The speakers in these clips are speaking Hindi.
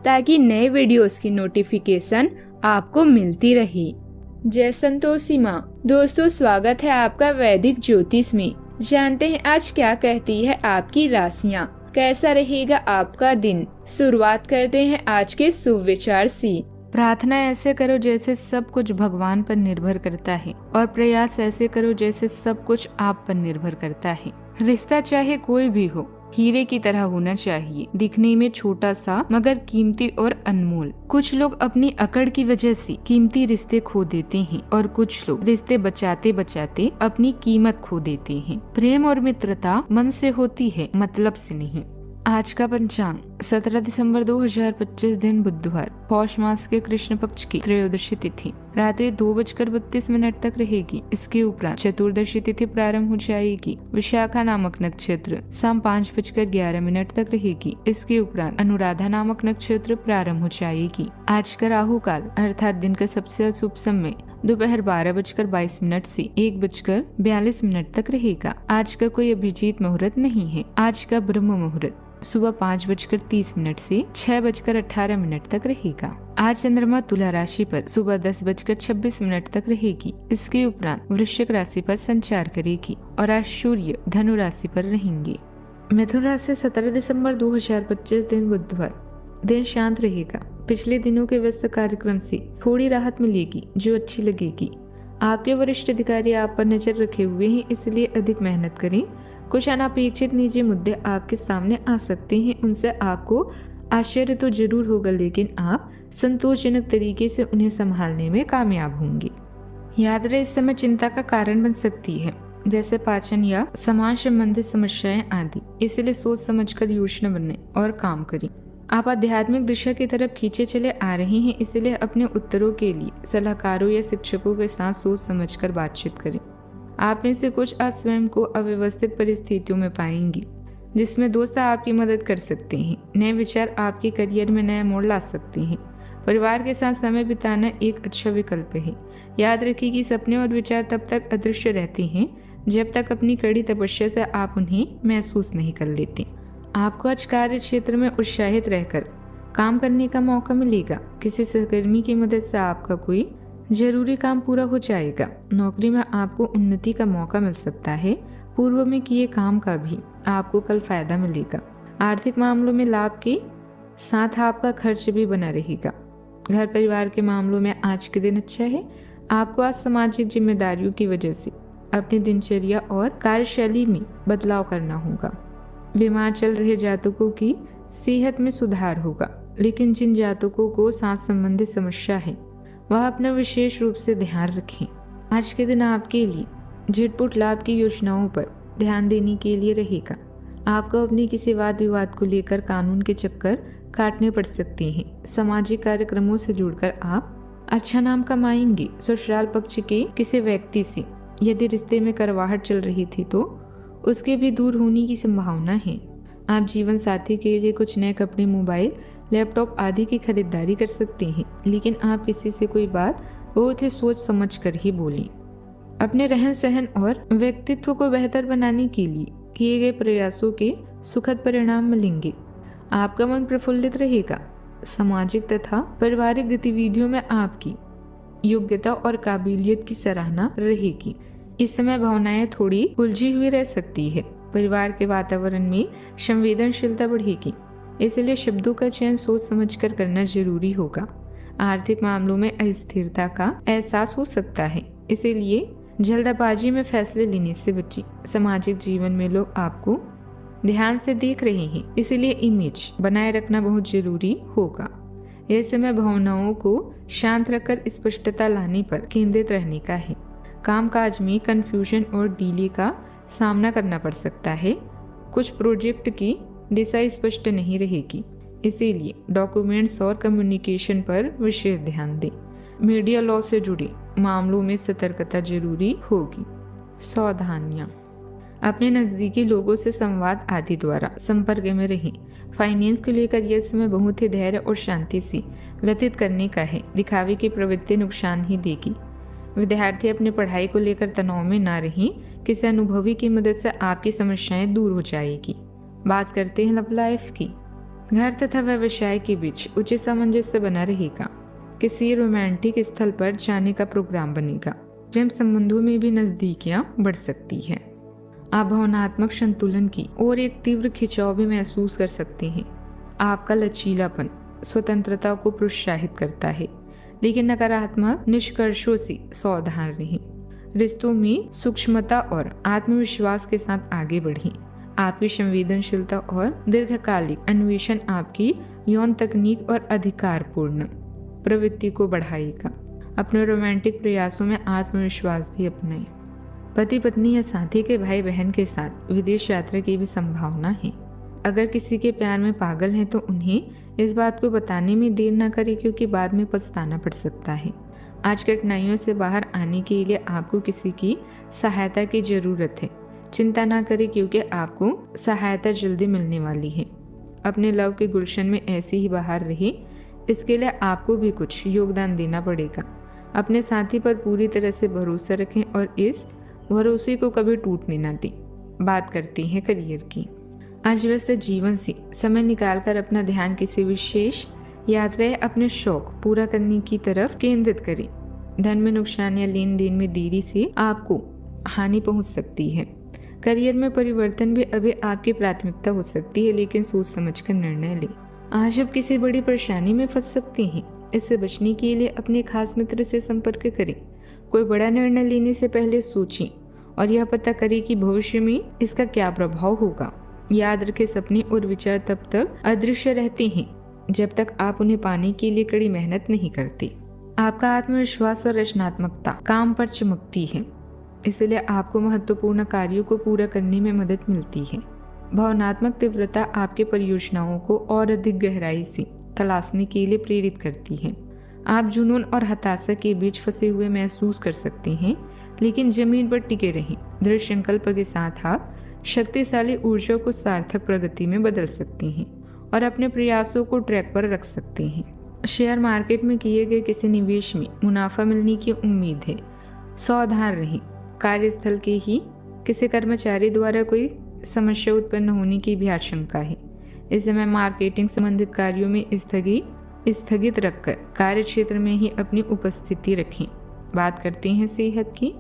ताकि नए वीडियोस की नोटिफिकेशन आपको मिलती रहे। जय संतोषी माँ। दोस्तों, स्वागत है आपका वैदिक ज्योतिष में। जानते हैं आज क्या कहती है आपकी राशियाँ, कैसा रहेगा आपका दिन। शुरुआत करते हैं आज के शुभ विचार से। प्रार्थना ऐसे करो जैसे सब कुछ भगवान पर निर्भर करता है, और प्रयास ऐसे करो जैसे सब कुछ आप पर निर्भर करता है। रिश्ता चाहे कोई भी हो, हीरे की तरह होना चाहिए, दिखने में छोटा सा मगर कीमती और अनमोल। कुछ लोग अपनी अकड़ की वजह से कीमती रिश्ते खो देते हैं, और कुछ लोग रिश्ते बचाते बचाते अपनी कीमत खो देते हैं। प्रेम और मित्रता मन से होती है, मतलब से नहीं। आज का पंचांग 17 दिसंबर 2025 दिन बुधवार, पौष मास के कृष्ण पक्ष की त्रयोदशी तिथि रात्रि 2:32 तक रहेगी। इसके उपरांत चतुर्दशी तिथि प्रारंभ हो जाएगी। विशाखा नामक नक्षत्र शाम 5:11 तक रहेगी। इसके उपरांत अनुराधा नामक नक्षत्र प्रारंभ हो जाएगी। आज का राहु काल अर्थात दिन का सबसे अशुभ समय दोपहर 12:22 से 1:42 तक रहेगा। आज का कोई अभिजीत मुहूर्त नहीं है। आज का ब्रह्म मुहूर्त सुबह 5:30 से 6:18 तक रहेगा। आज चंद्रमा तुला राशि पर सुबह 10:26 तक रहेगी। इसके उपरांत वृश्चिक राशि पर संचार करेगी और आज सूर्य धनु राशि पर रहेंगे। मिथुन राशि 17 दिसंबर 2025 दिन बुधवार, दिन शांत रहेगा। पिछले दिनों के व्यस्त कार्यक्रम से थोड़ी राहत मिलेगी जो अच्छी लगेगी। आपके वरिष्ठ अधिकारी आप पर नजर रखे हुए हैं, इसलिए अधिक मेहनत करें। कुछ अनापेक्षित निजी मुद्दे आपके सामने आ सकते हैं, उनसे आपको आश्चर्य तो जरूर होगा, लेकिन आप संतोषजनक तरीके से उन्हें संभालने में कामयाब होंगे। यात्रा इस समय चिंता का कारण बन सकती है, जैसे पाचन या समाज संबंधित समस्याएं आदि, इसलिए सोच समझकर योजना बनाएं और काम करें। आप आध्यात्मिक दिशा की तरफ खींचे चले आ रहे हैं, इसलिए अपने उत्तरों के लिए सलाहकारों या शिक्षकों के साथ सोच समझकर बातचीत करें। आप में से कुछ आज स्वयं को अव्यवस्थित परिस्थितियों में पाएंगी, जिसमें दोस्त आपकी मदद कर सकते हैं। नए विचार आपके करियर में नया मोड़ ला सकते हैं। परिवार के साथ समय बिताना एक अच्छा विकल्प है। याद रखिए कि सपने और विचार तब तक अदृश्य रहते हैं जब तक अपनी कड़ी तपस्या से आप उन्हें महसूस नहीं कर लेते। आपको आज कार्य क्षेत्र में उत्साहित रहकर काम करने का मौका मिलेगा। किसी सहकर्मी की मदद से आपका कोई जरूरी काम पूरा हो जाएगा। नौकरी में आपको उन्नति का मौका मिल सकता है। पूर्व में किए काम का भी आपको कल फायदा मिलेगा। आर्थिक मामलों में लाभ के साथ आपका खर्च भी बना रहेगा। घर परिवार के मामलों में आज के दिन अच्छा है। आपको आज सामाजिक जिम्मेदारियों की वजह से अपनी दिनचर्या और कार्यशैली में बदलाव करना होगा। बीमार चल रहे जातकों की सेहत में सुधार होगा, लेकिन जिन जातकों को सांस संबंधी समस्या है वह अपना विशेष रूप से ध्यान रखें। आज के दिन आपके लिए झटपट लाभ की योजनाओं पर ध्यान देने के लिए रहेगा। आपको अपने किसी वाद विवाद को लेकर कानून के चक्कर काटने पड़ सकते हैं। सामाजिक कार्यक्रमों से जुड़कर आप अच्छा नाम कमाएंगे। ससुराल पक्ष के किसी व्यक्ति से यदि रिश्ते में करवाहट चल रही थी तो उसके भी दूर होने की संभावना है। आप जीवन साथी के लिए कुछ नए कपड़े, मोबाइल, लैपटॉप आदि की खरीदारी कर सकते हैं, लेकिन आप किसी से कोई बात बहुत ही सोच समझ कर ही बोलें। अपने रहन सहन और व्यक्तित्व को बेहतर बनाने के लिए किए गए प्रयासों के सुखद परिणाम मिलेंगे। आपका मन प्रफुल्लित रहेगा। सामाजिक तथा पारिवारिक गतिविधियों में आपकी योग्यता और काबिलियत की सराहना रहेगी। इस समय भावनाएं थोड़ी उलझी हुई रह सकती है। परिवार के वातावरण में संवेदनशीलता बढ़ेगी, इसलिए शब्दों का चयन सोच समझकर करना जरूरी होगा। आर्थिक मामलों में अस्थिरता का एहसास हो सकता है, इसीलिए जल्दबाजी में फैसले लेने से बचें। सामाजिक जीवन में लोग आपको ध्यान से देख रहे हैं, इसलिए इमेज बनाए रखना बहुत जरूरी होगा। यह समय भावनाओं को शांत रखकर स्पष्टता लाने पर केंद्रित रहने का है। कामकाज में कंफ्यूजन और डीले का सामना करना पड़ सकता है। कुछ प्रोजेक्ट की दिशा स्पष्ट नहीं रहेगी, इसीलिए डॉक्यूमेंट्स और कम्युनिकेशन पर विशेष ध्यान दें। मीडिया लॉ से जुड़े मामलों में सतर्कता जरूरी होगी। सावधानियां, अपने नजदीकी लोगों से संवाद आदि द्वारा संपर्क में रहें। फाइनेंस को लेकर यह समय बहुत ही धैर्य और शांति से व्यतीत करने का है। दिखावे की प्रवृत्ति नुकसान ही देगी। विद्यार्थी अपनी पढ़ाई को लेकर तनाव में ना रहें। किसी अनुभवी की मदद से आपकी समस्याएं दूर हो जाएगी। बात करते हैं लव लाइफ की। घर तथा व्यवसाय के बीच उचित सामंजस्य बना रहेगा। किसी रोमांटिक स्थल पर जाने का प्रोग्राम बनेगा। प्रेम संबंधों में भी नजदीकियां बढ़ सकती है। आप भावनात्मक संतुलन की और एक तीव्र खिंचाव भी महसूस कर सकते हैं। आपका लचीलापन स्वतंत्रता को प्रोत्साहित करता है, लेकिन नकारात्मक निष्कर्षों से सावधान रहें। रिश्तों में सूक्ष्मता और आत्मविश्वास के साथ आगे बढ़ें। आपकी संवेदनशीलता और दीर्घकालिक अन्वेषण आपकी यौन तकनीक और अधिकारपूर्ण प्रवृत्ति को बढ़ाएगा। अपने रोमांटिक प्रयासों में आत्मविश्वास भी अपनाएं। पति पत्नी या साथी के भाई बहन के साथ विदेश यात्रा की भी संभावना है। अगर किसी के प्यार में पागल हैं तो उन्हें इस बात को बताने में देर न करें, क्योंकि बाद में पछताना पड़ सकता है। आज कठिनाइयों से बाहर आने के लिए आपको किसी की सहायता की जरूरत है। चिंता ना करें, क्योंकि आपको सहायता जल्दी मिलने वाली है। अपने लव के गुलशन में ऐसे ही बाहर रहे, इसके लिए आपको भी कुछ योगदान देना पड़ेगा। अपने साथी पर पूरी तरह से भरोसा रखें और इस भरोसे को कभी टूटने ना दें। बात करते हैं करियर की। आज व्यस्त जीवन से समय निकालकर अपना ध्यान किसी विशेष यात्रा या अपने शौक पूरा करने की तरफ केंद्रित करें। धन में नुकसान या लेन देन में देरी से आपको हानि पहुंच सकती है। करियर में परिवर्तन भी अभी आपकी प्राथमिकता हो सकती है, लेकिन सोच समझकर निर्णय लें। आज आप किसी बड़ी परेशानी में फंस सकते हैं। इससे बचने के लिए अपने खास मित्र से संपर्क करें। कोई बड़ा निर्णय लेने से पहले सोचें और यह पता करें कि भविष्य में इसका क्या प्रभाव होगा। याद रखें, सपने और विचार तब तक अदृश्य रहते हैं जब तक आप उन्हें पाने के लिए कड़ी मेहनत नहीं करते। आपका आत्मविश्वास और रचनात्मकता काम पर चमकती है, इसलिए आपको महत्वपूर्ण कार्यों को पूरा करने में मदद मिलती है। भावनात्मक तीव्रता आपके परियोजनाओं को और अधिक गहराई से तलाशने के लिए प्रेरित करती है। आप जुनून और हताशा के बीच फंसे हुए महसूस कर सकते हैं, लेकिन जमीन पर टिके रहें। दृढ़ संकल्प के साथ आप शक्तिशाली ऊर्जा को सार्थक प्रगति में बदल सकते हैं और अपने प्रयासों को ट्रैक पर रख सकते हैं। शेयर मार्केट में किए गए किसी निवेश में मुनाफा मिलने की उम्मीद है। सावधान रहें। कार्यस्थल के ही किसी कर्मचारी द्वारा कोई समस्या उत्पन्न होने की भी आशंका है। इस समय मार्केटिंग संबंधित कार्यों में स्थगित रखकर कार्य क्षेत्र में ही अपनी उपस्थिति रखें। बात करते हैं सेहत की।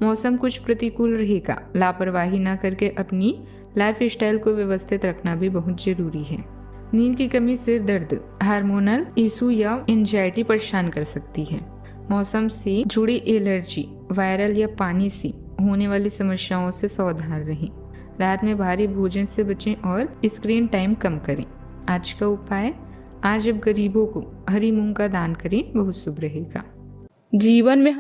मौसम कुछ प्रतिकूल रहेगा। लापरवाही न करके अपनी लाइफस्टाइल को व्यवस्थित रखना भी बहुत जरूरी है। नींद की कमी, सिर दर्द, हार्मोनल इशू या एंजाइटी परेशान कर सकती है। मौसम से जुड़ी एलर्जी, वायरल या पानी से होने वाली समस्याओं से सावधान रहें। रात में भारी भोजन से बचें और स्क्रीन टाइम कम करें। आज का उपाय, आज अब गरीबों को हरी मूंग का दान करें, बहुत शुभ रहेगा। जीवन में